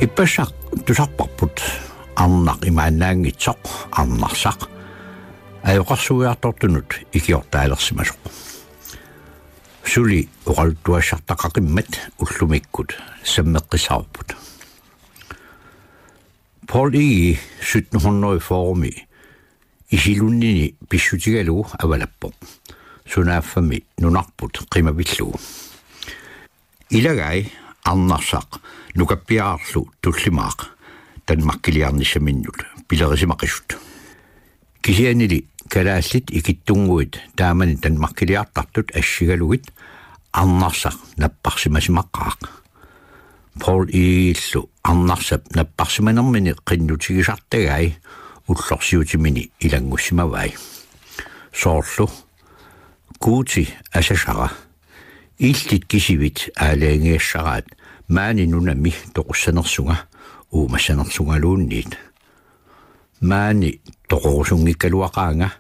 иппассақ тусарпарпут арнақ имааннаангитсоқ арнарсақ аёқарсуиартортунут икиортаалерсимасоқ сули оqaltuassartaqaqimmat уллумиккут саммеққисаарпут Пол 1700 форуми исилуннини писсутигалугу авалаппоқ сунааффами нунарпут қимавиллугу илагай арнарсақ нукаппиаарлу туллимаақ танмаккилиарниссаминнут пилерисимақисут кисианили калааллит икиттунгуит таамани танмаккилиартартут ассигалугит арнарсақ наппарсимасимаққаақ Пол ииллу арнарсап наппарсиманермини қиннутигисартагай уллорсиутимини илангуссимавай соорлу куути асасара иллит кисивит аалаангиассараат маани нунами тоқуссанерсунга уумассанерсунгалуунниит маани тоқорусунгиккалуақаанга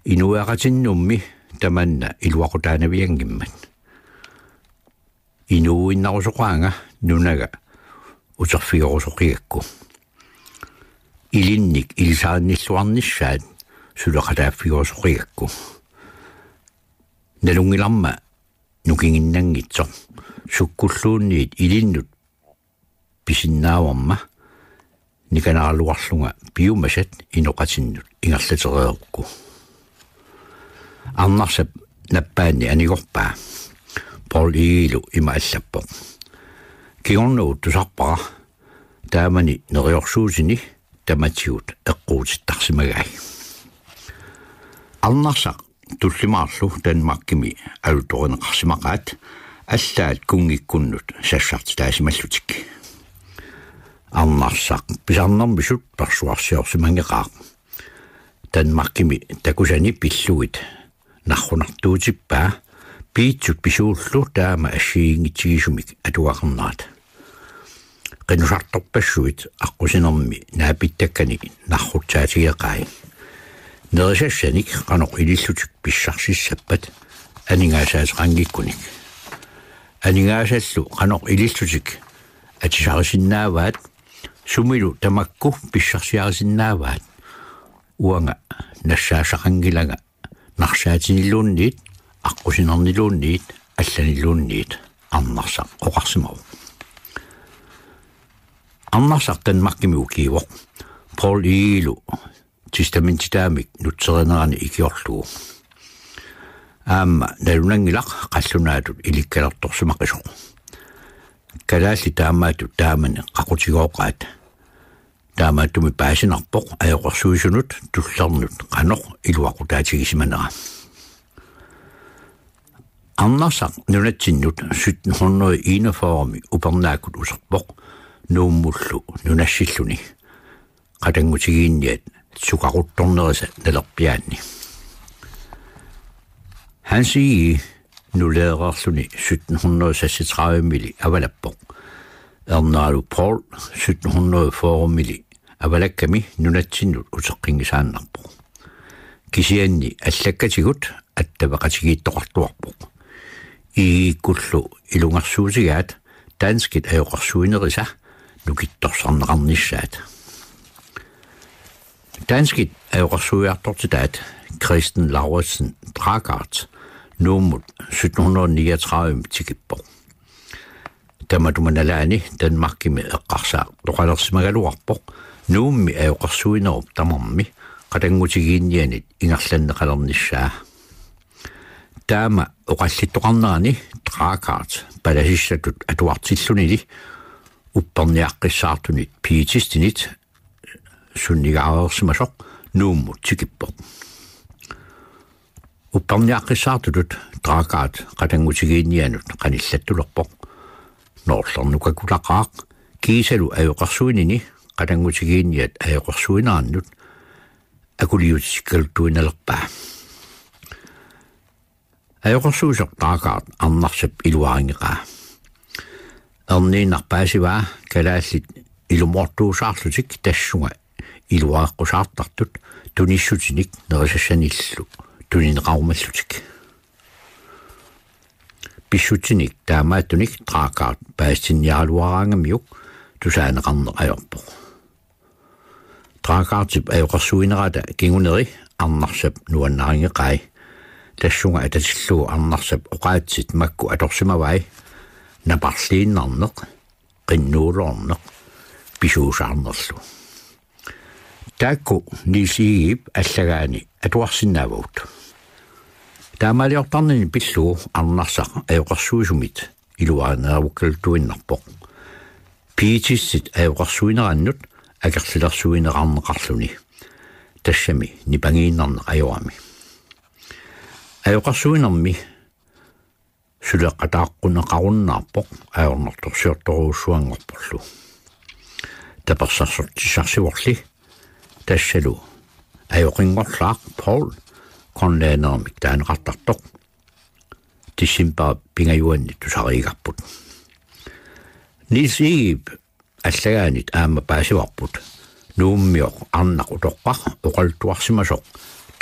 инуақатиннумми таманна илуақутаанавиангиммат инууиннарусоқаанга нунага утерфигорусоқигакку илинник илисаанниллуарниссаат сулеқатааффигорусоқигакку налунгиларма нукингиннангитсо суккуллуунниит илиннут писиннааварма никанаалуарлунга пиумасат иноқатиннут ингерлатереерукку арнарсап наппаанни анигорпаа Пол иилу имааллаппо киорнуут тусарпара таамани нериорсуусини таматиут эққуутиттарсимагай арнарсақ туллимаарлу танмаккими алуторинеқарсимақаат аллаат кунгиккуннут сассартитаасималлутик арнарсақ писарнэрмисут персуарсиорсимангеқаа танмаккими такусани пиллуит наррунартуутиппаа пиитсут писууллу таама ассиингитсигисумик атуақарнаат qinusartorpassuit аққусинерми наапиттаккани наррутсаатигеқай нерисассаник қаноқ илиллутик писсарсиссаппат анигаасаасеқангиккуник анигаасаллу қаноқ илиллутик атисарисиннааваат сумилу тамакку писсарсиарисиннааваат уанга нассаасақангилага нарсаатиниллуунниит аққусинернилуунниит алланиллуунниит арнарсақ оқарсимау арнарсақ танмаккими укиивоқ Пол иилу тестаментитаамик нутсеринерани икиорлугу аама налунангилақ қаллунаатут иликкалерторсимақисоқ калаалли таамаатут таамани қақутигооқаат таамааттуми паасинарпоқ аёқорсуисунут туллернут қаноқ илуақутаатигисиманера арнарсақ нунатсиннут 1741 упернаакут усерпоқ нууммуллу нунассиллуни қатангутигиинниат сукарутторнериса налерпиаанни ханси нулеерерлуни 1736 мили авалаппоқ эрнаалу Пол 1740 мили авалакками нунатсиннут усеққингисааннарпоқ кисианни аллаккатигут аттавақатигииттоқартуарпоқ ииккуллу илунгарсуутигаат данскит аёқарсуинериса нукитторсарнеқарниссаат данскит аёқарсуиартортитаат Кристен Лауritsen Dragart нууммут 1739 тикиппоқ таматуманалаани танмаккими эққарсаа тоқалерсимагалуарпоқ нуумми аёқарсуинеруп тамарми қатангутигииннианит ингерланнеқалерниссаа таама оқаллиттоқарнерани Dragart паласиссатут атуартиллунили упперниаққиссаартунит пиитистинит суннигаарерсимасоқ нууммут тикиппоқ упперниаққиссаартутут Dragart қатангутигииннианут қаниллаттулерпоқ ноорлернукакулақаақ киисалу аёқарсуинини қатангутигиинниат аёқарсуинаарнут акулиутиккалтуиналерпаа аёқарсуусоқ Dragart арнарсап илуарингеқаа эрниинарпаасиваа калааллит илумортуусаарлутик тассунга илуааққусаартартут туниссутиник нерисассаниллу тунинеқарумаллутик писсутиник таамааттуник Dragart паастинниаралуараангамиук тусаанеқарне аёрпо траакаартип аёқарсуинерата кингунери арнарсап нуаннаринgeqai тассунга ататиллуу арнарсап оқаатсит макку аторсимавай напарлииннарнеқ qinnuulorneq писуусаарнерлу таакку нисигип аллагаани атуарсинаавут таамалиортарнини пиллуу арнарсақ аёқарсуисумит илуаанеравуккалтуиннарпоқ пиитиссит аёқарсуинераннут акерлилерсуинеқарнеқарлуни тассами нипангииннарне аёами аёқарсуинерми сулеқатааққунеқаруннаарпоқ аёрнарторсиорторуussуангорпорлу таперсарсортисарсиворли тассалу аёқингорлаақ Paul конлаанермик таанеқартартоқ тиссимпаа пингаюанни тусариигарпут нисиип аллагаанит аама паасиварпут нууммиоқ арнақ утоққар оқалтуарсимасоқ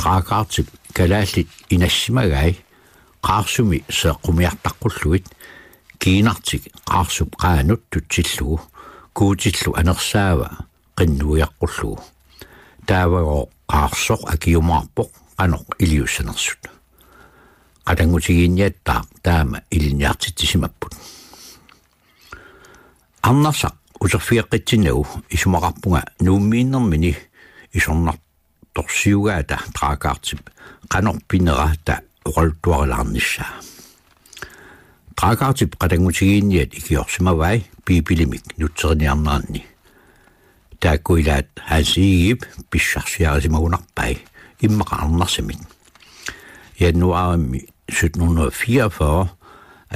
траакаартип калааллит инассимагай qaarsumi seeqqumiartaqqulluit kiinartik qaarsup qaanut tutsilluu kuutillu anersaava qinnuiaqqullugu taavago qaarsoq akiumaarpoq qanoq iliussanersut qatangutigiinniattaaq taama iliniartitisimapput arnarsaq userfiaqqitsinnagu isumaqarpunga nuummiinnermini isornartorsiugaata traakaartip qanorpinera ta oqaltuarilaarnissaa traakaartip qatangutigiinniat ikiorsimavai piipilimik nutseriniarnaanni taakkuilaat haasiigip pissarsiarisimagunarpai immaqa arnarsimit januarimmi 1744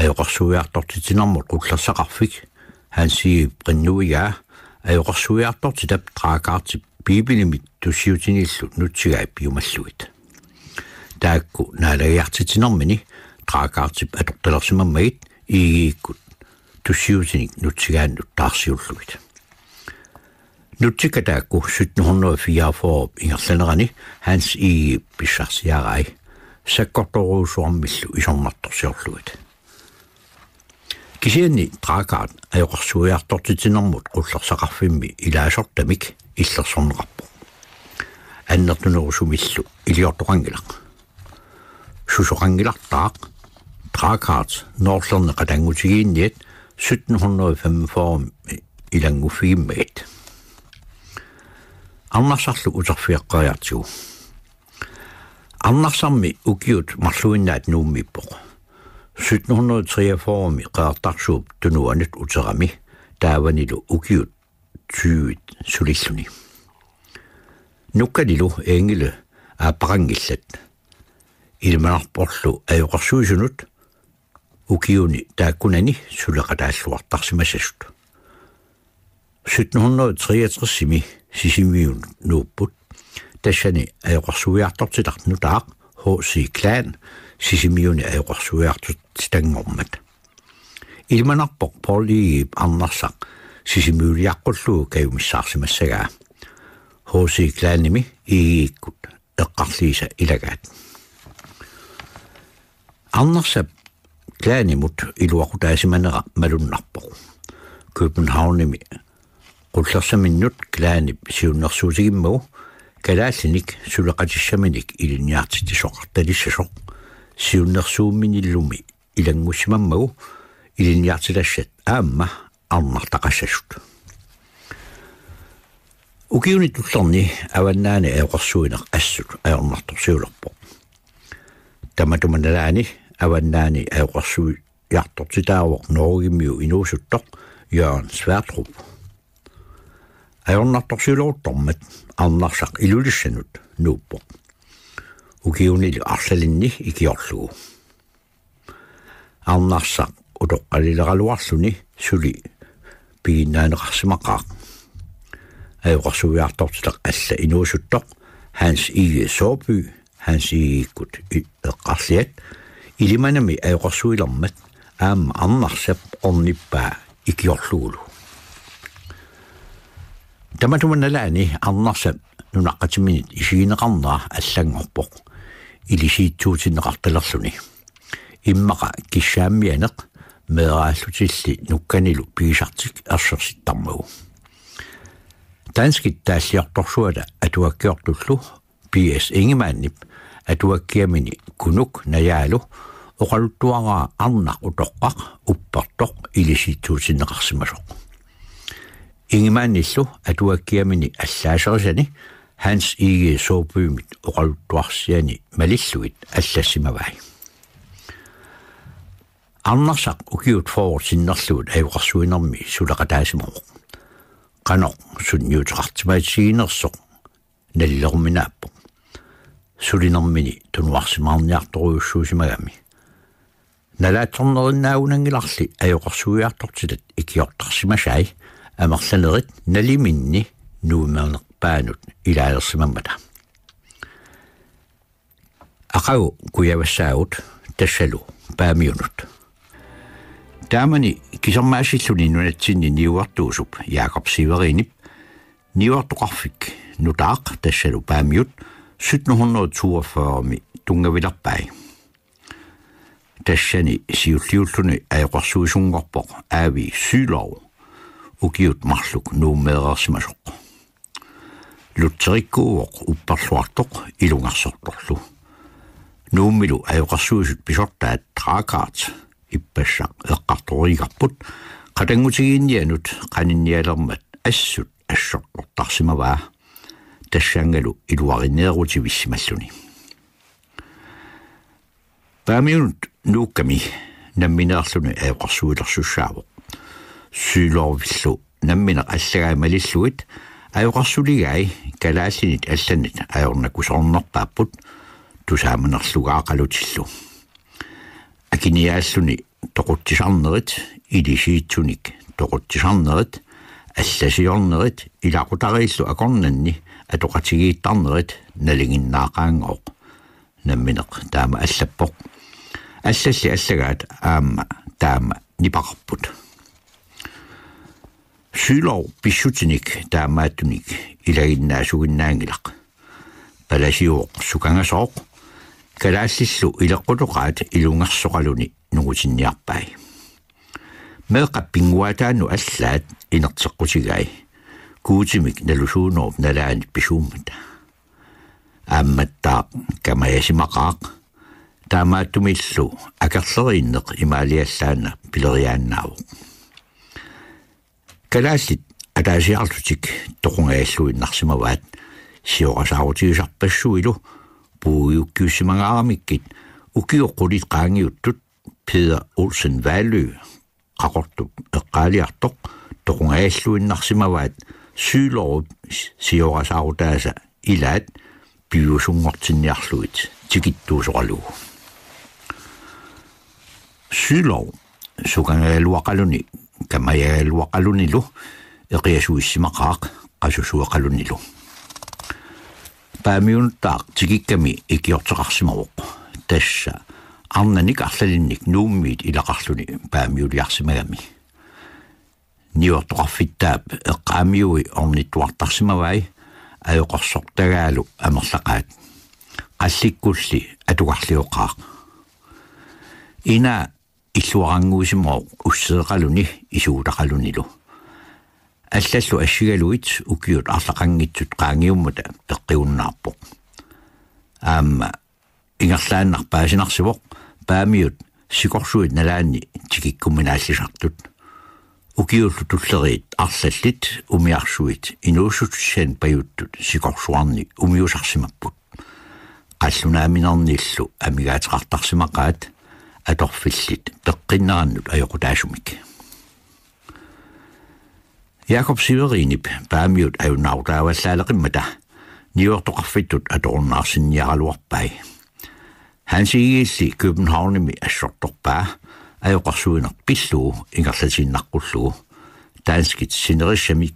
ajoqarsuiartortitinermut qullersaqarfik haasiigip qinnuigaa ajoqarsuiartortitap traakaartip piipilimit tussiutinillut nutsigaip piumalluit taakku naalagiartitinermini traakaartip atortalersimammagit iigiikkut tussiutinik nutsigaannut taarsiulluit nutsikataakku 1744 ingerlanerani hans iigip pissarsiarai sakkortoruusuarmillu isornartorsiorluit kisianni traakaat ajoqarsuiartortitinermut qullersaqarfimmi ilaasortamik illersorneqarpo annertunerusumillu iliortoqangilaq susoqangilartaaq traakaat noorlerne qatangutigiinniat 1745 ilanguffigimmagit arnarsarlu uterfiaqqariartigu arnarsarmi ukiut marluinnaat nuummippoq 1743 qaartarsuup tunuanut uterami taavanilu ukiut 20 sulilluni nukkanilu engile aapaqangillat ilmanarporlu ajoqarsuisunut ukiuni taakkunani suleqataalluartarsimassasut 1763 sisimiun nuupput tassani ajoqarsuiartortitarnutaaq H.C. Klan sisimiuni ajoqarsuiartutitangormat ilmanarpoq Pauliip arnarsaq sisimiuliaqqullugu kayumissaarsimassagaa H.C. Klanimi iigiikkut eqqarliisa ilagaat arnarsap Klanimut iluaqutaasimannera malunnarpoq Københavnimi qullersaminnut Klanip siunnersuutigimmagu kalaallinik suleqatissaminik iliniartitisoqartalissasoq siunnersuumminillumi ilangussimammagu iliniartilassat aamma arnartaqassasut ukiuni tullerni avannaani ajoqarsuineq assut ajornartorsiulerpoq tamatumanalaani avannaani ajoqarsuiartortitaawoq norugimmiu inuusuttoq Jørgen Sverdrup ajornartorsiulortormat arnarsaq ilulissanut nuuppoq ukiunilu arsalinni ikiorlugu arnarsaq utoqqalileraluarluni suli piginnaaneqarsimaqaaq ajoqarsuiartortitaq alla inuusuttoq Hans Ige Såby Hans Igiikkut eqqarliat ilimanami ajoqarsuilermat aamma arnarsap ornippaa ikiorlugulu tamatumanalaani arnarsap nunaqqatiminit isiineqarnaa meeraallutilli nukkanilu piisartik ersersittarmagu Danskit taasiortorsuala atuakkiortullu PS Ingemanip atuakkiamini kunuk najaalu oqaluttuaraa arnaq utoqqaq uppartoq ilisittuutinneqarsimasoq Ingemanillu atuakkiamini allaaserisani Hans Ige Soopyymit oqaluttuarsiani malilluit allasimavai Arnarsaq ukiut forwardsinnerluut ajuqarsuinermi sulaqataasimuq qanoq sunniutiqartimaatigiinersoq nallerminaappoq sulinermini tunuarsimaarniartoruussuusimagami nalaattornerinnaaunnangilarli ajuqarsuiartortilat ikiortarsimasai amerlanerit naliminni nuumernerpaanut ilaalersimammata aqagu kuyavassaavut tassalu paamiunut Taamani kisermaasilluni nunatsinni niuartuusup Jakob Siverinip niuartoqarfik nutaaq tassalu paamiut 1742 tungavilerpai tassani siulliulluni ajoqarsuisungorpoq aavi Sylov ukiut marluk nuummeerersimasoq lutserikkuuvoq upparluartoq ilungarsortorlu nuummilu ajoqarsuisut pisortaat traakaat ippassaq eqqartoriigarput qatangutigiinnianut qaninnialermat assut assortortarsimavaa tassangalu iluarineerutivissimalluni paamiunut nuukkami nammineerluni ajoqarsuilersussaavoq Sylorvillu namminer allagaimalilluit ajoqarsuligai kalaallinit allanit ajornakusornerpaapput tusaamanerlugaaqalutillu akiniaalluni toquttisarnerit ilisiitsunik toquttisarnerit allasiornerit ilaqutariillu akornanni atoqatigiittarnerit nalinginnaaqaangooq nammineq taama allappoq allalli allagaat aamma taama nipaqarput Sylov pissutinik taamaattunik ilaginnaasuginnaangilaq palasiuoq sukangasooq kalaallilu ileqqutoqaat ilungarsoqaluni nugutinniarpai meeqappinguataannu allaat inerteqqutigai kuutimik nalusuunerut nalaani pisuummata aammattaaq kamayasimaqaaq taamaattumillu akerleriinneq imaaliallaana pileriaannaavuq kalaallit ataasiarlutik toqungajalluinnarsimavaat siorasaarutisarpassuilu puuyukkiussimangaaramikit ukioqqulit qaangiuttut Peter Olsen Valø qaqortup eqqaaliartoq toqungajalluinnarsimavaat Sylov siorasaaruttaasa ilaat piusungortinniarluit tikittuusoqalugu Sylov sukangaluaqaluni kamayaluaqalunilu eqiasuissimaqaaq qasusuaqalunilu paamiuntaaq tikikkami ikiorteqarsimaruq tassa arnanik arlalinnik nuummiit ilaqarluni paamiuliarsimagami niortoqarfittaap eqqaamiui ornittuartarsimavai ajoqorsortagaalu amerlaqaat qallikkulli atuqarlioqaaq ina illuaranguusimmoq usseeqaluni isuutaqalunilu аллаллу ассигалуит укиут арлақангитсут qaangiummata peqqiunnaarpoq аама ингерлааннарпаасинарсивоq paamiut sikorsuit nalaanni tikikkumminaallисартут укиуллу туллериит арлаллит умиарсуит инуусутсиан паюттут сикорсуарни умиусарсимаппут qallunaaminerniillu амигаатеқартарсимақаат аторфиллит пеққиннераннут ajоқутаасумик Jakob Siverinip paamiut ajunnaarutaavallaaleqimmata niuortoqarfittut atorunnaarsinniaraluarpai Hans Ige Københavnimi assortorpaa ajoqarsuineq pilluu ingerlatiinnaqqullugu taanskit sinerissami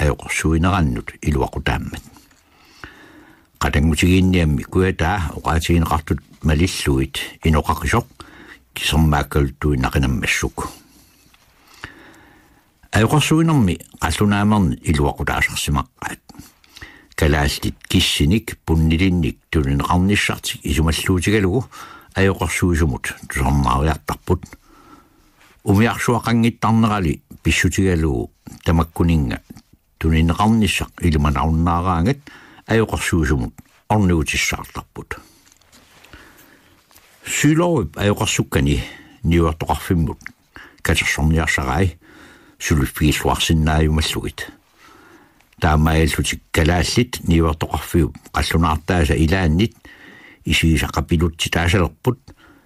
ajoqarsuinerannut iluaqutaammat qatangutigiinniammi kuataa oqaatigineqartut malilluit inoqaqisoq kisermaakkaltuinaqinammassuk ajoqarsuinermi qallunaamerni iluaqutaasarsimaqqaat kalaallit kissinik punnilinnik tulineqarnissartik isumalluutigalugu ajoqarsuisumut tusornaariartarput Umiarsuaqanngittarnerali pissutigalu tamakkuninga tuninneqarnissaq ilumanaunnaaraangat ajoqarsuusumut ornuutissаарtarput. Sylorup ajoqarsukkani niuartoqarfimmut katersorniarsarai suluffiilluarsinnaajumalluгит. Таамааллутик калааллит niuartoqarfiup qallunaartaasa ilaannit isiisaqapilutitaasаlerput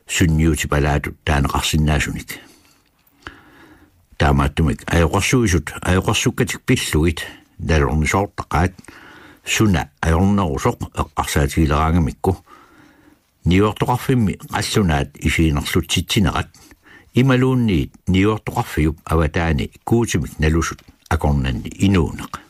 sunniuti palaatut taanеqarsinnaasunik. Taamaattumik ajoqarsuisut ajoqarsukkatik pillugit nalornisoortaqaat suna ajornerusoq eqqarsaatigilerangamikku niuartoqarfimmi qallunaat isiinerlutsitsinerat imaluunniit niuartoqarfiup avataani kuutimik nalusut akornanni inuuneq.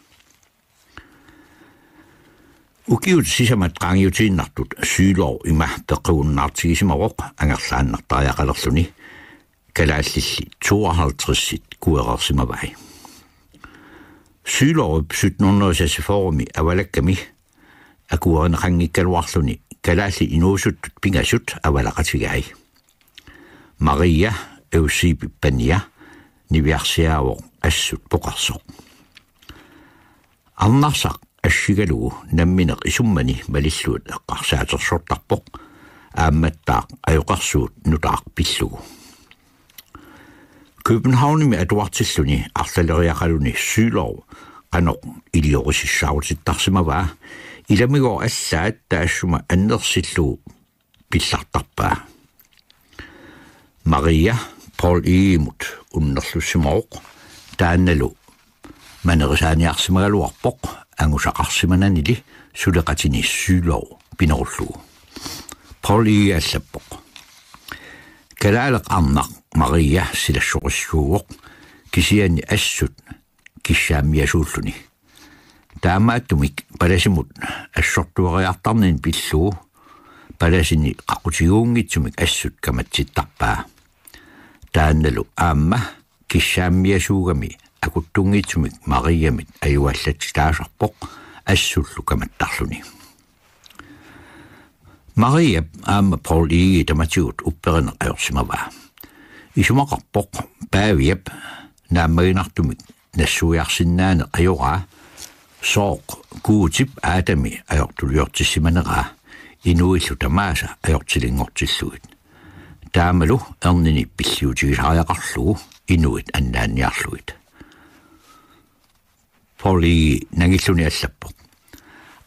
Ukiut sisamat qaangiutiinnartut syylor ima peqquunnaartigisimaroq angerlaannartariaqalerluni kalaallissi 52 kuerersimavai. Sylorup 1764 avalakkami akuerneqanngikkaluarluni kalaalli inuusuttut pingasut avalaqatigai. Maria Eusebipania niviarsiaavoq assut poqarsoq. Arnarsaq ассигалугу намминеқ исуммани малиллуут эққарсаатерсортарпоқ аамматтаақ аёқарсуут нутаақ пиллугу. Københavnimi атуартиллуни арлалериақалуни сylor qanoq илиорисиссаавутиттарсимаваа иламигоо аллаат таассума аннерсиллугу пиллартарпаа. Maria Paul Eamut уннерлуссимаоқ таанналу манерисааниарсимагалуарпоқ ангусақарсимананили сулеқатини сylor пинеруллугу. Paul аллаппоқ. Kalaalaq arnaq Maria silassoriссууоq kisiani assut kissaammiasuulluni. Taamaattumik palasimut assortuariartarnin pillugu palasini qaqutiguunngitsumik assut kamatsittarpaa. Taannalu aamma kissaammiasuugami akuttunngitsumik Mariamit ajuallatitaasarpoq assullu kamattarluni. Maria aamma Paul tamatigut upperina ajorsimavaa. Isumaqarpoq paaviap naammaginartumik nassuiarsinnaane ajoraa sooq kuutip aatami ajortuliortissimaneraa inuillu tamaasa ajortilingortillugit. Taamalu ernini pilliutigisariaqarlugu inuit annaanniarlugit. Paul nangilluni allappoq.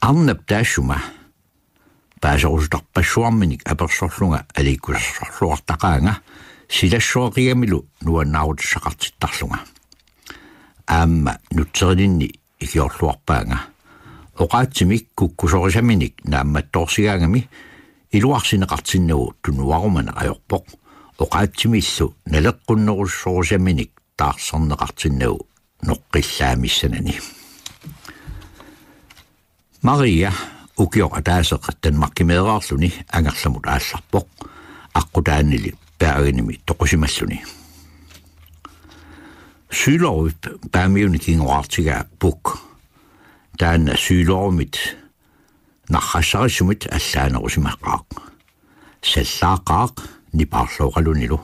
Arnap taassuma paasorustarpassuarminik apersorlunga aliikkussorluartaqaanga silassuaqiamilu nuannaarutissaqartittarlunga. Aamma nutserinni ikiorluarpaanga oqaatsimik kukkusorisaminik naammattoorsigaangami iluarsineqartinnagu tunuarumana ajorpoq oqaatsimillu naleqqunnerussorisamminik taarsarneqartinnagu noqqillaamissanani. Maria ukior ataaseqattan markimeeraarluni angerlamut aallarpoq aqqutaannili paaginimi toqusimalluni. Sylorup paamiuni kingoartigaa puk taanna sylorumit narrassarissumit allaanerusimaqqaaq sallaaqaaq nipaarlooqalunilu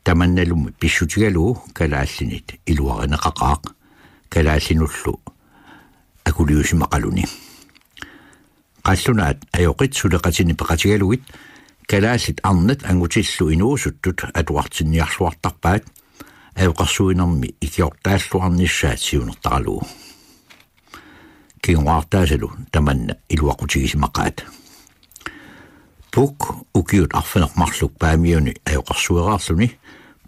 tamannalummi pissutigalugu kalaallinit iluarineqaqaaq kalaallinullu akuliusimaqaluni. Qallunaat ajoqit suleqatini peqatigalugit kalaallit arnat angutillu inuusuttut atuartinniarluartarpaat ajoqarsuinermi ikiortaalluarnissaat siunertaralugu. Kingoartaasalu tamanna iluaqutigisimaqaat. Puk ukiut arfanermarluk paamiuni ajoqarsueraarluni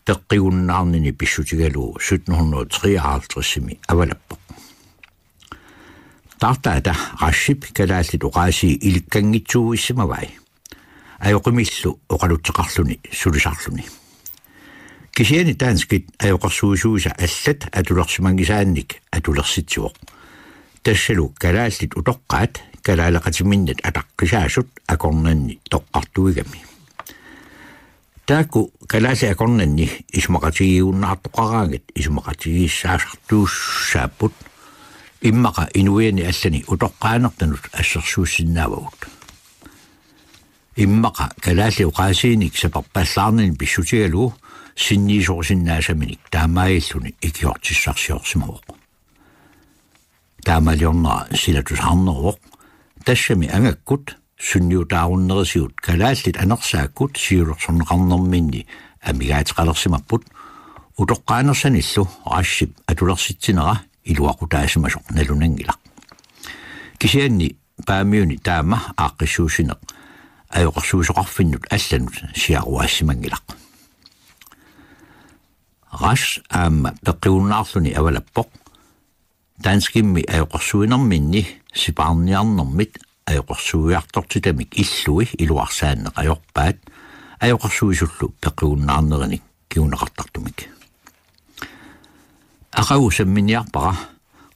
peqqigunnaarnini pissutigalugu 1753 avalappoq. Tartaata rassip kalaallit oqaasi ilikkangitsuuissimavai. Ajoqimillu oqalutteqarluni sulisarluni. Kisiani taanskit ajoqarsuusuusa allat atulersimangisaannik atulersitsuoq. Tassalu kalaallit utoqqaat kalaalaqatiminnat ataqqisaassut akornanni toqqartuigami. Taaku kalaalli akornanni isumaqatigiunnaartoqaraangat isumaqatigiissaasartuussaapput immaqa inuiani allani utoqqaanertanut assersuussinnaavagut. Immaqa kalaalli uqaasiinik saparpallaarnin pissutigalugu sinniisuorsinnaasaminik taamailluni ikiortissarsiorsimaroq taamaliornera silatusarneroq tassami angakkut sunniutaarunnерисиут калааллит анерсааккут сиулерсорнеқарнэрминни амигаатеқалерсимаппут утоққаанерсаниллу аассип атулерситсинера илуақутаасимасоқ налунангила кисианни паамиуни таама ааққиссуусинеқ аёқарсуусоқарфиннут алланут сиаруаассимангилақ рас аама пеққиуннаарлуни авалаппоқ данскимми аёқарсуинерминни сипаарниарнэрмит аёқарсуиартортитамик иллуи илуарсааннеқаёрпаат аёқарсуисуллу пеқиуннаарнерини киунеқартартумик ақаусамминиарпара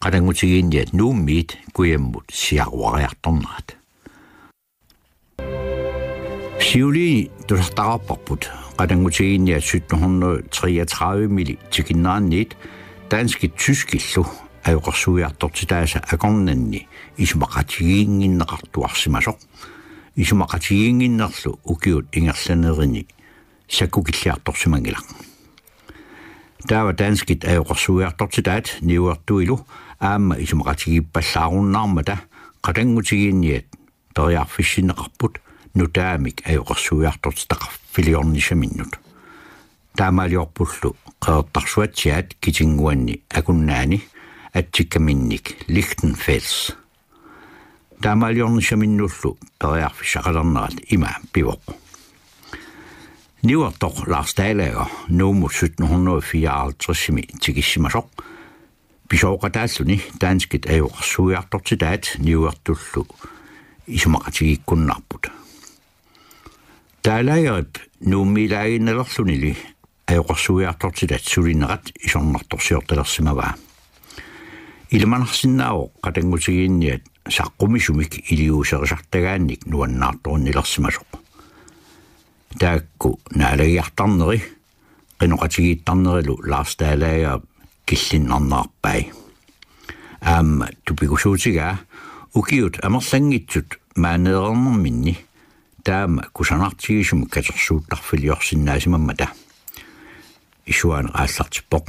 қалангутигиинниат нууммиит куяммут сиаруариарторнерат сиулини тулартараарпарпут қалангутигиинниат 1733 мили тикиннаанниит дански tyskиллу аёқарсуиартортитааса акорнанни исумақатигиингиннеқартуарсимасоқ исумақатигиингиннерлу укиут ингерланерини саккукиллиарторсимангилақ таава данскит аёқарсуиартортитаат ниуертуилу аама исумақатигиппаллааруннаармата қалангутигиинниат периарфиссинеқарпут нутаамик аёқарсуиартортитақарфилиорнисаминнут таамаалиорпуллу қеэртарсуатсиаат китингуанни акуннаани атсиккаминник Lichtenfels таамаалиорнисаминнуллу периарфиссақалернерат има пивоқ Niuertoq Lars Dalager nummer 1754 tigissimasоq pisooqataalluni daanskit ajoqarsuiartortitaat niuertullu isumaqatigikkunnarput Dalagerip nuumilaaginnalerlunili ajoqarsuiartortitaat sulinerat isornartorsiortalersimavaa Ilmanarsinnaavoq qatangutigiinniat saqqumissumik iliuuserisartagaannik nuannaartornilersimasoq таакку наалагиартарнери qinoqatigiittarnerilu Lars Dalager киллиннарнаарпай аама тупигусуутигаа укиут амерлангитсут маанеернэрминни таама кусанартигисум катерсууттарфилиорсиннаасимаммата исуан ааллартиппоқ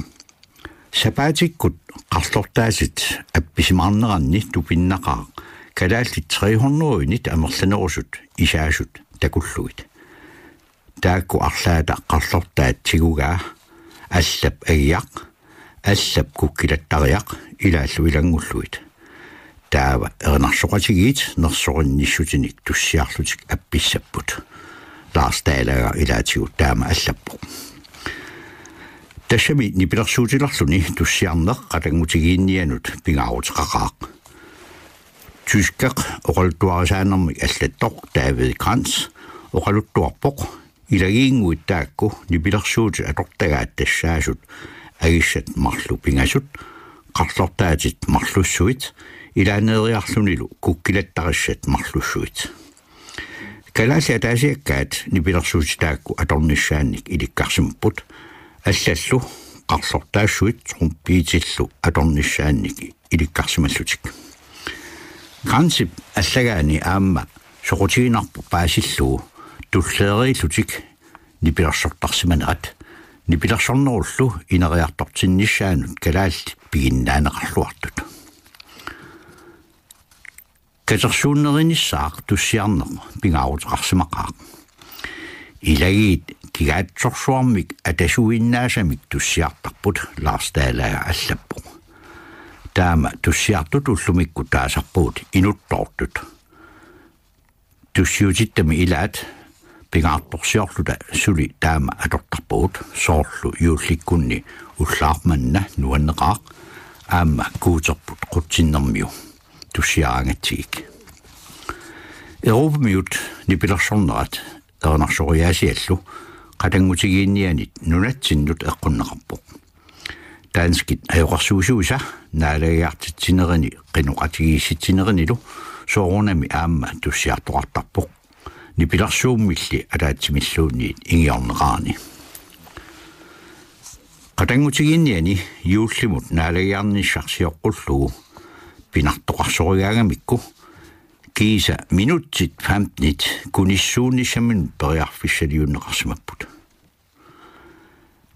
сапаатиккут qарлортаасит апписимаарнеранни тупиннақаа калааллит 300-нит амерланерусут исаасут такуллугит таакку арлаата qарлортаат тигугаа аллап агиақ аллап куккилаттариақ илааллу илангуллуит таава эрнарсоқатигиит нерсоринниссутиник туссиарлутик апписсаппут Lars Dalager илаатигут таама аллаппо тассами нипилерсуутилерлуни туссиарнеқ qatangutigiinnianut пингаарутеқақаақ tyskaq oqaltuarisaannermik аллаттоқ David Krantz oqaluttuarpoq ilagiinguit taakku nipilersuuti atortagaat tassaasut agissat marlu pingasut qarlortaatit marlussuit ilaaneeriarlunilu kukkilattarissat marlussuit kalaasia taasiakkaat nipilersuuti taakku atornissaannik ilikkarsimapput аллаллу qarlortaassuit trumpiitillu atornissaannik ilikkarsimallutik Kransip allagaani aamma soqutiginarpu paasilluu tulleeriillutik nipilersortarsimanerat nipilersornerullu ineriartortinnissaanut kalaalli piginnaaneqarluartut katersuunnerinisaaq tussiarneq pingaaruteqarsimaqaaq ilagiit kigaatsorsuarmik atasuinnaasamik tussiartarput Lars Dalager allappu таама туссиартут уллумикку таасарпуут инутторtut туссиутиттами илаат пигаартторсиорлута сули таама атортарпуут соорлу юулликкунни уллаарманна нуаннеқаақ аама куутерпут қутсиннэрмиу туссиараангатсигик Европамиут нипилерсорнерат эрнарсориаасиаллу qatangutigiinnianit nunatsinнут эққуннеқарпоқ Danskit ajoqarsuusuusa naalagiartitsinerani qinuqatigiissitsineranilu soorunami aamma tussiartoqartarpoq nipilersuummilli alaatimilluunniit ingiorneqaani qatangutigiinniani yuullimut naalagiarnissarsiоққуллугу pinartoqarsoriaagamikku kiisa minutsit 15 kunissuunnissamin periarfissaliunneqarsimapput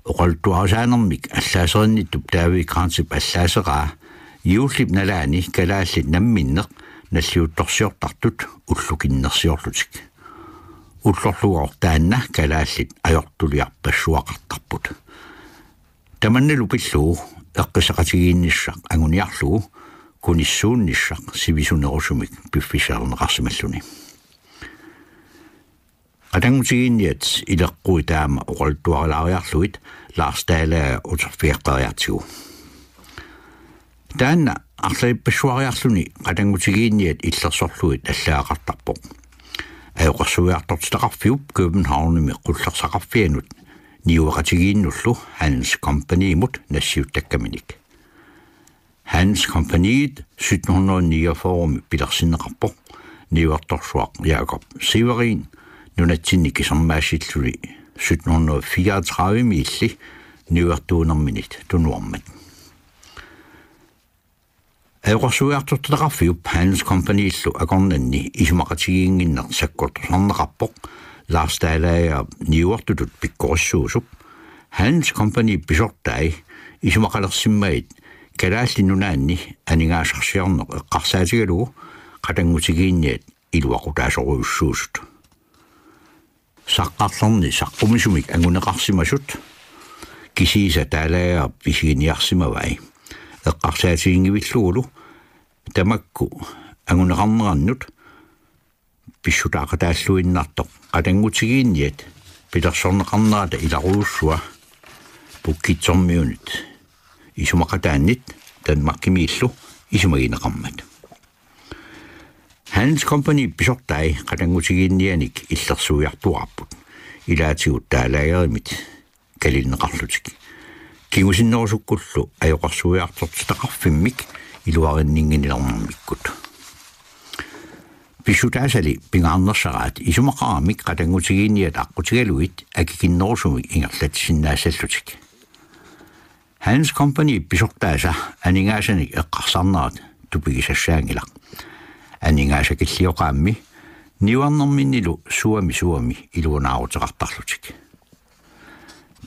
oqaltuarusaanermik allaasernittub taaviikraantip allaaseraa iullip nalaani kalaallit namminneq nalliuttorsiortartut ullukinnersiorlutik ullorluor taanna kalaallit ajortuliarpassuaqartarput tamannalu pilluu eqqisaqatigiinnissaq anguniarlugu kunissuunnissaq sivisunerusumik piffisaalerneqarsimalluni qatangutigiinniat ileqqui taama oqaltuarilaariarluit laarstaalaa uterfiaqariartigu taanna арлаиппассуариарлүни qatangutigiinniat illersorluit allaaqartarpoq ajoqarsuiartortitaqarfiup Københavnimi qullersaqarfianut niuaqatigiinnullu Hans Company mut nassiuttakaminik Hans Companyet 1749 pilersinneqarpoq niuartorsuaq Jakob Severin nunatsinnik isermaasilluli 1734 miilli niuartuunerminit tunuarmat ajoqarsuiartortitaqarfiup Hans Companyillu akornanni isumaqatigiinginner sakkortorsorneqarpoq laarstaalaaja niuartutut pikkorissuusup Hans Company pisortai isumaqalersimmait kalaallinunaanni aningaasarsiarneq eqqarsaatigalugu qatangutigiinniat iluaqutaasoruussuusut saqqarlerni saqqumisumik anguneqarsimasut kisiisa taalaaja pisiginiarsimavai eqqarsaatigingivilluulu tamakku anguneqarnerannut pissutaaqataalluinnartoq qatangutigiinniat pilersorneqarnerata ilaruussua pukkitsormiunit isumaqataannit tanmakkimiillu isumagineqarmat Hans Company pisortai qatangutigiinnianik illersuiartuarput ilaatigut taalaagerimit kalinneqarlutik kingusinnerusukkullu ajoqarsuiartortitaqarfimmik iluarinninginilornermikkut pissutaasali pingaarnersaraat isumaqaramik qatangutigiinniat aqqutigaluit akikinnerusumik ingerlatissinnaassallutik Hans Company pisortaasa aningaasani eqqarsarnerat tupigisassaangilaq aningaasakillioqaammi niuarnerminnilu suami iluunaaruteqartarlutik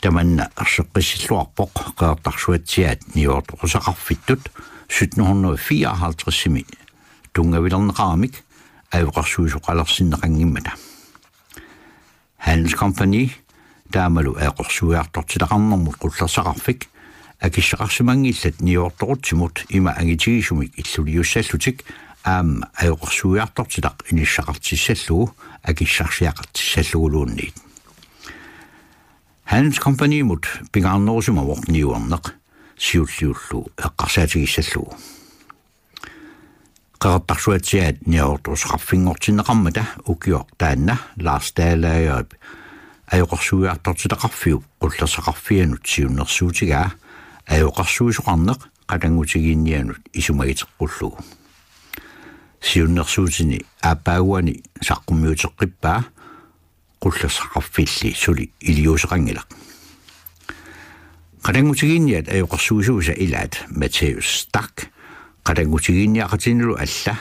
tamanna erseqqissilluarpoq qeertarsuatsiaat niuortoqusaqarfittut 1754-simi tungavilerneqaramik ajoqarsuisuqalersinneqangimmata Hans Company taamalu ajoqarsuiartortitaqarnermut qullersaqarfik akissaqarsimangillat niuortoqutsimut ima angitigisumik illuliussallutik aamma ajoqarsuiartortitaq inissaqartissallugu akissarsiaqartissalluguluunniit Hans Company mut pingaarnerusumavoq niuarneq siulliullu eqqarsaatigissallugu qeertarsuatsiaat niaortuusaqarfingortinneqarmata ukior taanna laarstaalaajaap ajoqarsuiartortitaqarfiup qullersaqarfianut siunnersuutigaa ajoqarsuisuqarneq qatangutigiinnianut isumagiteqqullugu siunnersuutini aappaaguani saqqummiuteqqippaa qullersaqarfilli suli iliuseqangilaq qatangutigiinniat ajoqarsuisuusa ilaat Matthäus Stack qatangutigiinniaqatinulu alla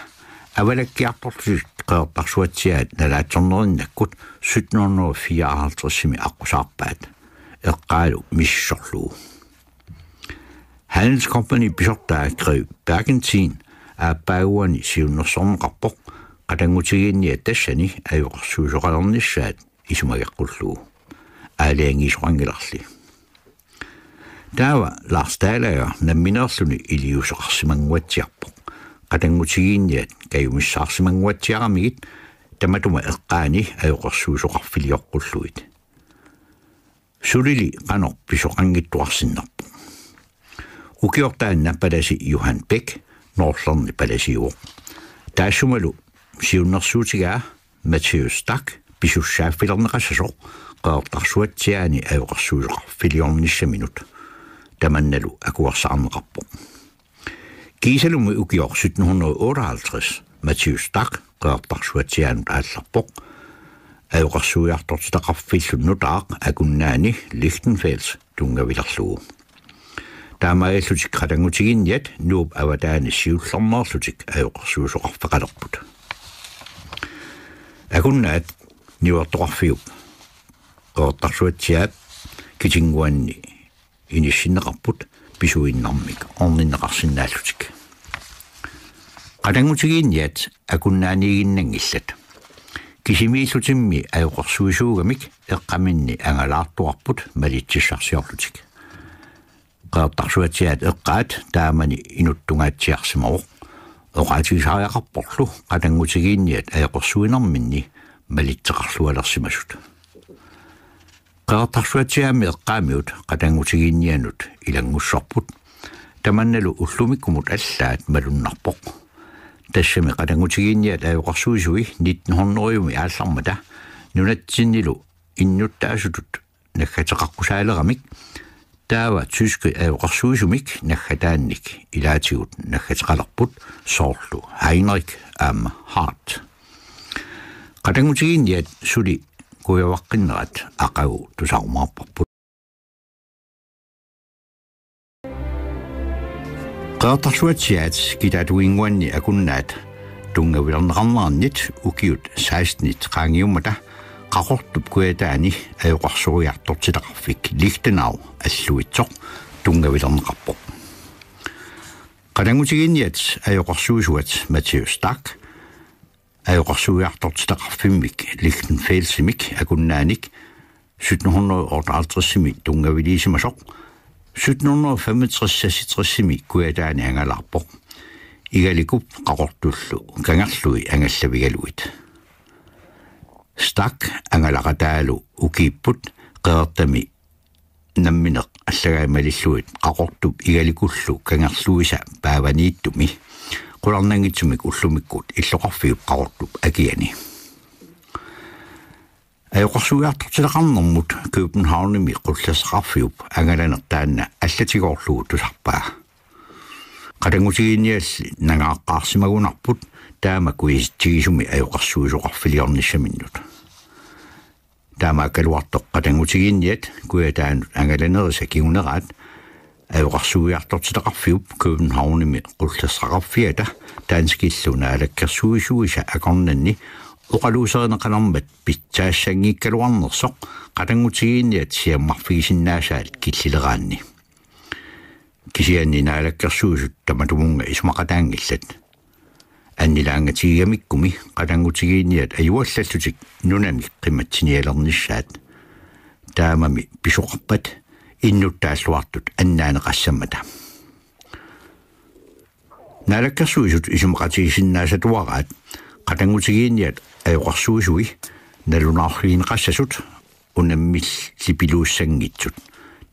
avalakkiartorlutik qeertarsuatsiaat nalaatsornerinnakkut 1754-simi aqusaarpaat eqqaalu missorlugu Hans Company pisortaa Grev Bergentin aappaaguani siunnersorneqarpoq qatangutigiinniat tassani ajoqarsuusoqalernissaat isumageqqullugu aaliangiisoqangilarli taava laarstaalaaja nammineerluni iliuseqarsimanguatsiarpoq qatangutigiinniat kayumissaarsimanguatsiaramigit tamatuma eqqaani ajoqarsuusoqarfilioqqulluit sulili qanor pisoqangittuarsinnerpoq ukiortaanna palasi Johan Beck noorlerni palasiuoq taassumalu siunnersuutigaa Matthäus Stack pisussaaffilerneqassasoq qeertarsuatsiaani ajoqarsuusoqarfiliornissaminut tamannalu akuarsaarneqarpoq kiisalumi ukior 1758 Matthäus Stack qeertarsuatsiaanut aallarpoq ajoqarsuiartortitaqarfillunutaaq akunnaani Lichtenfels tungavilerlugu taamaagallutik qatangutigiinniat nuup avataani siullernerlutik ajoqarsuusoqarfaqalerput akunnaat niuartoqarfiup qeertarsuatsiaat китингуанни иниссиннеқарпут писуиннармик орниннеқарсинааллутик қалангутигиинниат акуннаанигиннангиллат кисимииллутимми аюқарсуисуугамик эққаминни ангалаартуарпут малитсиссарсиорлутик qaartarsuatiat eqqaat taamani inuttungaatiarsimao oqaatigisariaqarporlu qalangutigiinniat ajoqorsuinerminni malitteqarlualersimasut qaartarsuatiaami eqqaamiut qalangutigiinnianut ilangussorput tamannalu ullumikkumut allaat malunnarpoq tassami qalangutigiinniat ajoqorsuisui 1900-yumi aallarmata nunatsinnilu innuttaasutut nakkateqarqusaalerami taava tyske ajoqorsuisumik nakkhataannik ilaatigut nakkateqalerput soorlu Heinrich am Hart qalangutigiinniat suli kuiavaqqinnerat aqagu tusarmarparput qaartarsuatiat kitatuinguanni akunnaat tungavilerneqarnaarnit ukiut 16 qaangiummata qaqortup kuataani ajoqarsuriartortilaqarfik lichtenau alluitsoq tungavilerneqarpoq qalangutigiinniat ajoqarsuisuat Mathieu Stark ajoqarsuiartortilaqarfimmik Lichtenfelsimik akunnaanik 1758-simi tungaviliisimasoq 1765-simi kuataani angalarpoq igalikup qaqortullu kangarlui angallavigaluit Stark angalaqataalu ukiipput qeertami nammineq allagaimalilluit qaqortup igalikullu kangarluisa paavaniittumi qularnangitsumik ullumikkut illoqarfiup qaqortup akiani ajoqarsuiartortilaqarnermut Københavnimi qullaseqarfiup angalanertaanna allatigoorlugu tusarpaa qalangutigiinniassi nangaaqqaarsimagunarput taama kuisittigisumi ajoqarsuisuqarfiliornissaminnut taama kaluartoq qalangutigiinniat kuataanut angalanerisa kiuneraat ajoqarsuiartortilaqarfiup Københavnimi qullaseqarfiata taanskilluna alakkersuisuisa akornanni oqaluuserineqalarmat pitsaassangikkaluarnersoq qalangutigiinniat siammarfigisinnaassaat killileraanni kisianni naalakkersuusut tamatumunga ismaqataangillat annilaangatiigamikkumi qalangutigiinniat ajuallallutik nunami qimmatsinialernissaat taamami pisoqarpat innuttaalluartut annaaneqassammata naalakkersuusut isumaqatigisinnaasatuaraat qalangutigiinniat ajoqarsuisui nalunaarliineqassasut unammill-lipiluussangitsut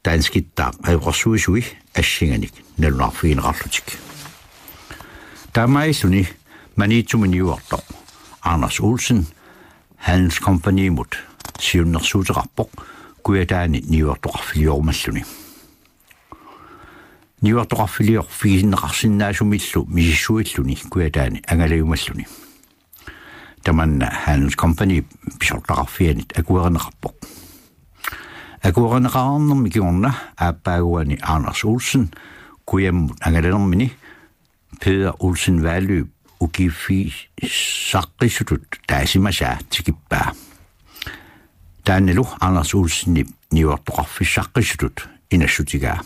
taanskittaaq ajoqarsuisui assinganik nalunaarfiineqarlutik taamaissuni maniitsuminiuartoq Anders Olsen Handelskompaniimut siunnersuuteqarpoq kuataani niuartoqarfiliormalluni niuartoqarfiliorfiisinneqarsinnaasumillu misissuilluni kuataani angalajumalluni tamanna Handelskompani pisortaqarfianit akuereneqarpoq akuereneqarnermi kiorna aappaaguani Anders Olsen kuyammut angalanermini Peder Olsen Valø ukifi saqqisutut taasimasaa tikippaa taannelu Anders Olsen niuartoqarfissaqqisutut inassutigaa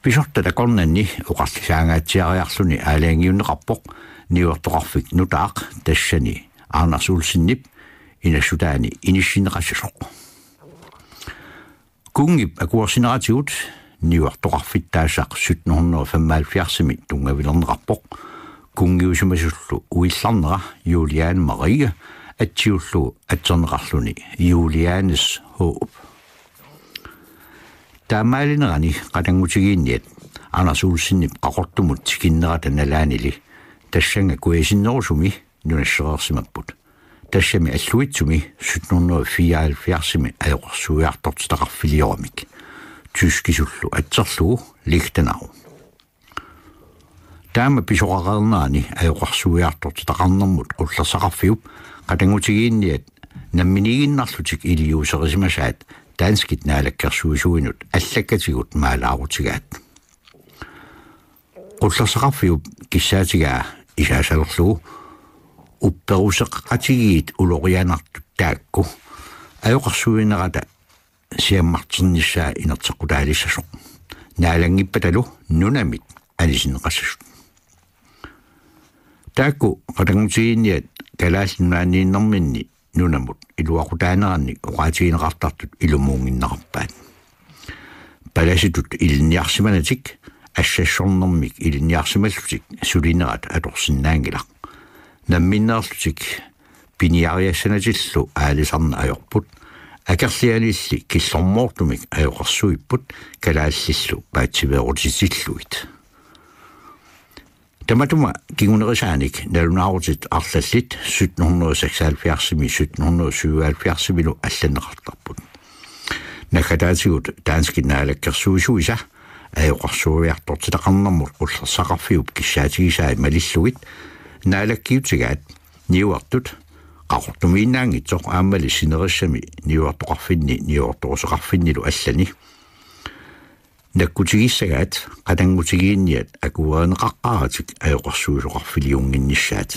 pisortata kornanni oqarlisaangaatsiariarluni aalaangiunneqarpoq niuartoqarfik nutaaq tassani Anders Olsennip inassutaani inissinneqassasoq kungip akuorsineratigut niuartoqarfittaassaq 1775-simi tungavilerneqarpoq kungiusumasullu uillarnera Juliane Marie atsiullu atserneqarluni Julianes Håb taamaalinерани qalangutigiinniat Anders Olsennip qaqortumut tikinnerata nalaanili tassanga kuisinnerusumi nunassereersimapput tassami alluitsumi 1774-simi ajoqarsuiartortilaqarfilioramik tyskisullu atserlugu Lichtenau taama pisoqaqernaani ajoqarsuiartortilaqarnermut qullersaqarfiup qalangutigiinniat namminiginnarlutik iliuserisimasaat taanskit naalakkersuisuinut allakatigut maalaarutigaat qullersaqarfiup kissaatigaa isaasalerlugu upperuseqqatigiit ulorianartut taakku ajoqarsuinerata siammarternnissaa inertequtaalissasoq naalangipatalu nunamit alisinneqassasut taakku qatangutigiinniat kalaallunaaniinnerminni nunamut iluaqutaaneranni oqaatigineqartartut ilumuunginnaqarpaat palasitut ilniarsimanatik ассассорнэрмик илинниарсималлутик сулинерат аторсиннаангилақ намминнеерлутик пиниариассанатиллу аалисарна аёрпут акерлиалисси киллормоортумик аёқарсуиппут калааллиллу паатсивеерутисиллуит таматума кигунерисааник налунаарутит арлаллит 1776-ми 1777-милу алланеқартарпут накатаатигут таанскиннаалаккерсуисуиса аёқарсуиартортилақарнэрмут уллерсақарфиуп киссаатигисаа малиллугит наалаккиутигаат ниуартут qaqortumiinnaangitsoq aammali sinerissami niuartoqarfinni niuartoqusaqarfinnlu allani nakkutigissagaat qatangutigiinniat akuaaneqaqqaaratik ajoqarsuusoqarfiliunginnissaat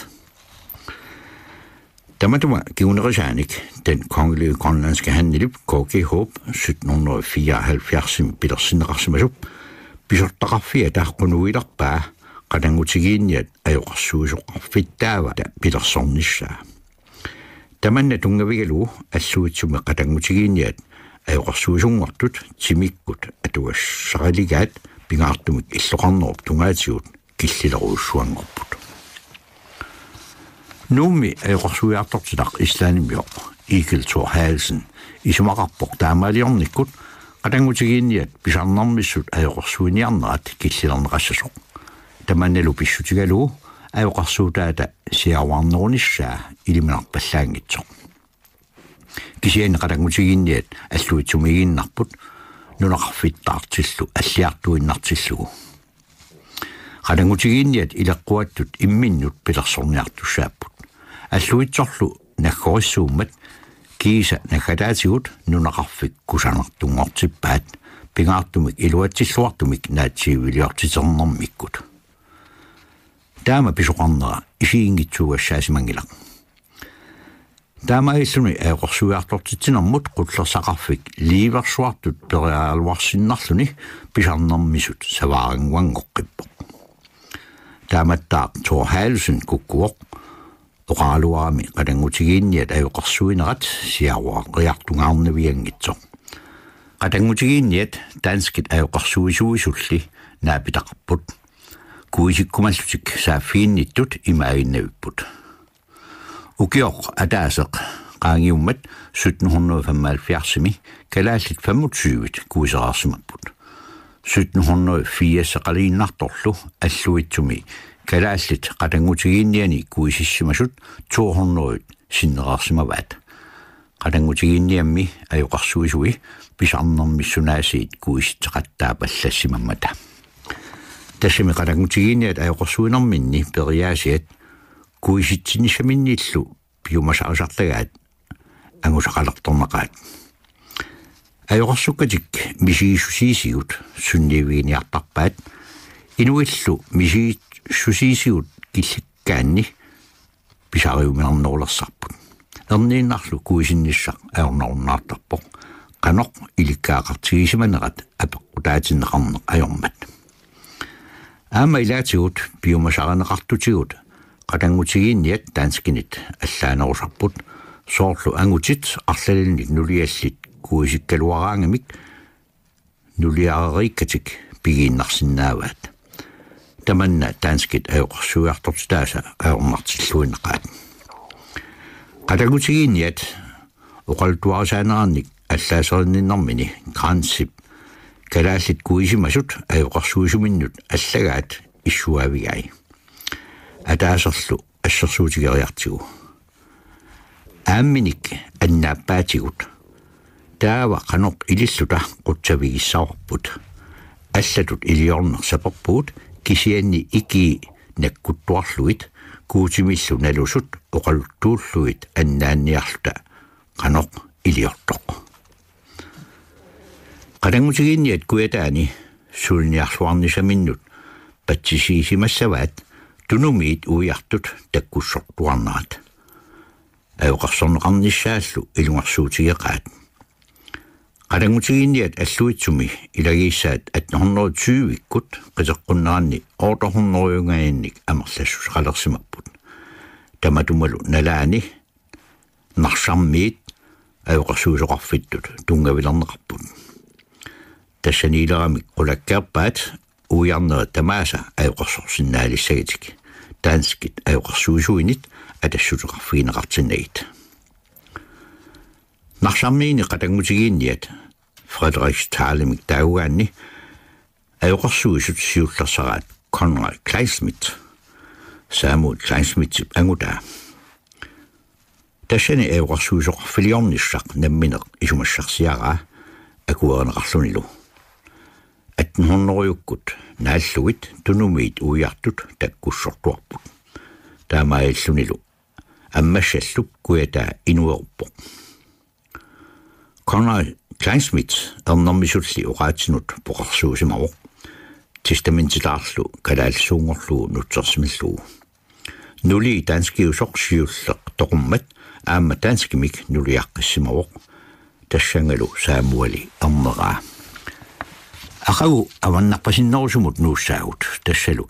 tamatuma kiunerisaanik den kongelige grønlandske handlelip KG Håb 1774 pilersinneqarsimasup pisortaqarfia taaqqunuilerpaa qatangutigiinniat ajoqarsuusoqarfittaava pilersornissaa tamanna tungavigalu alluitsumi qatangutigiinniat ajoqarsuusunngortut timikkut atuassaraligaat pingaartumik illoqarnerup tungaatigut killileruussuanngorput nuummi ajoqarsuiartortilaq islaanimioq Igel Thor Halsen isumaqarpoq taamaaliornikkut qatangutigiinniat pisarnermissut ajoqarsuiniarnerat killilerneqassasoq tamannalu pissutigalu ajoqarsuutaata siawarnerunissaa ilimanarpallaangitsoq kisiani qatangutigiinniat alluitsumigiinnarput nunaqarfittaartillu alliartuinnartillugu qatangutigiinniat ileqquattut imminnut pilersorniartussaapput alluitsorlu naggorissuummat kiisa nagataatigut nunaqarfik kusanertungortippaat pingaartumik iluatsilluartumik naatsiiviliortiternermikkut taama pisoqarnera isiingitsuugassaasimangilaq taamailluni ajoqarsuiartortitsinermut qullersaqarfik liiversuartut periaaluarsinnarluni pisarnermisut savaaringuangoqqippoq taamattaaq Thor Halsen kukkuoq oqaaluarami qatangutigiinniat ajoqarsuinerat siaruaqriartungaarnaviangitsoq qatangutigiinniat danskit ajoqarsuisuisulli naapitaqarput kuisikkumallutik saaffiinnittut imaaginnavipput ukioq ataaseq qaangiummat 1775 kalaallit 25 kuiseraarsimapput 1780 qaliinnartorlu alluitsumi kalaallit qatangutigiinniani kuisissimasut 200 sinnerarsimavaat qatangutigiinniammi ajoqarsuisui pisarnermissunaasiit kuisitteqattaapallassimamata tassami qatangutigiinniat ajoqarsuinerminni periaasiat kuisitsinnissaminniillu piumasarusarlagaat angusaqalertornaqaat ajoqarsukkatik misiissusiisigut sunniviiniartarpaat inuillu misiissusiisigut killikkaanni pisariuminernerulersarput erniinnarlu kuisinnissaq aornerunnaartarpoq qanoq ilikkaaqartigiisimanerat apeqqutaatinneqarneq ajormat aama ilaatigut piumasaraneqartutigut qatangutigiinniat tanskinit allaanerusarput soorlu angutit arlalinnik nuliallit kuisikkaluaraangamik nuliareriikkatik pigiinnarsinnaavaat tamanna tanskit ajoqarsuiartortitaasa aornartilluinneqaat qatangutigiinniat oqaltuarisaanerannik allaaserninnermini grandsip kalaallit kuisimasut ajoqarsuisuminnut allagaat issuavigai ataaserlu assersuutigeriartigu aamminik annaappaatigut taava qanoq ilissuta qutsavigissaorput allatut iliornersaperpuut kisianni iki nakkuttuarluit kuutimillu nalusut oqaluttuulluit annaanniarluta qanoq iliortoq qatangutigiinniat kuataani sulniarluarnisaminnut patsisiisimassavaat tunumiit uiartut takkussortuarnaat ajoqarsorneqarnissaallu ilungarsuutigeqaat Qadangutigiinniat alluitsumi ilagiissaat 1820-ikkut qiteqqunneranni orderhundrejungainnik amerlassus qalersimapput tamatumalu nalaani narsarmiit ajoqarsuusoqarfittut tungavilerneqarput tassaniileramik qulakkaarpaat ujarnera tamaasa ajoqarsorsinnaalissagitik taanskit ajoqarsuusuinit atassuteqarfigineqartinagit narsarmiini qatangutigiinniat Frederiksthaalemik taugaanni ajoqarsuusut siullersaraat Conrad Kleinschmidt Samuel Kleinschmidt angutaa tassani ajoqarsuusoqarfiliornissaq nammineq isumassarsiaraa akuerneqarlunilu 1800-yukkut naallugit tunumiit uiartut takkussortuarput taamaillunilu аммассаллук куятаа инуеруппо Conrad Kleinschmidt эрнэрмисулли уqaатинут поqarsuusimavo тестаментилаарлу калаалсуунгорлуу нутсерсимиллуу нули данскиусорсиуллеq тоқуммат аама данскимик нулиаққиссимавоq тассангалу саамуали эрнераа ақагу аваннарпасиннерусумут нууссаагут тассалу